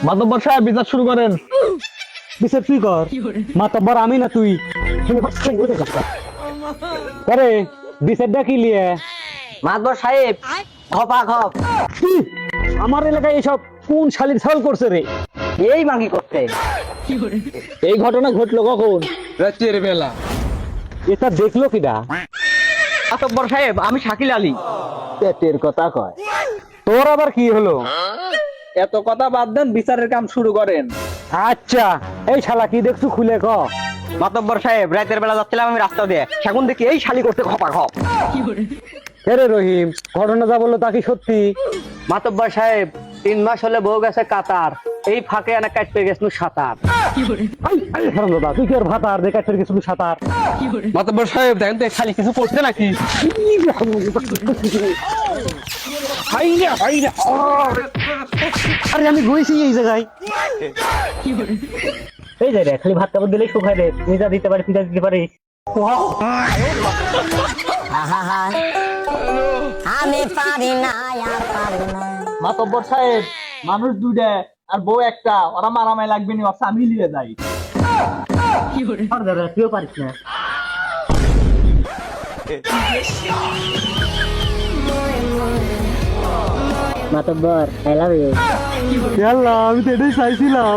মাতব্বর সাহেব বিচার শুরু করেন। বিচার তুই কর, মাতব্বর আমি না তুই। আরে বিচারটা কি লিয়ে? মাতবর সাহেব, খপা খপ। কি? আমার এলাকায় এসব কোন শালির ছাল করছে রে? এই মাগি করতে। এই ঘটনা ঘটলো কখন? রাতের বেলা। এটা দেখলো কিনা? মাতব্বর সাহেব, আমি শাকিল আলী। পেটের কথা কয়। তোর আবার কি হলো? এত কথা বাদ দেন, বিচারের কাম শুরু করেন। আচ্ছা, এই শালা কি দেখছু খুলে ক। মাতব্বর সাহেব, রাতের বেলা যাচ্ছিলাম আমি রাস্তা দিয়ে, সেখন দেখি এই শালি করতে খপা খপ। রে রহিম, ঘটনা যা বললো তা কি সত্যি? মাতব্বর সাহেব, 3 মাস হলে বউ গেছে কাতার, এই ফাঁকে অনেক কাটতে গেছিল সাঁতার। দাদা তুই কি আর ভাতার দেখা কিছু সাঁতার? মাতব্বর সাহেব দেখেন তো খালি কিছু করছে নাকি? আরে আমি গইছি এই জায়গায়। এই যে রে, খালি ভাত কাপড় দিলেই শুকায় রে, নিজা দিতে পারি পিজা দিতে পারি। আমি পারি না, আর পারি না। মাতব্বর সাহেব, মানুষ দুইটা আর বউ একটা, ওরা মারামারি লাগবে নি, অবশ্য আমি লিয়ে যাই। আর দাদা তুইও পারিস না। মাতব্বর আই লাভ ইউ। আল্লাহ, আমি তো এটাই চাইছিলাম।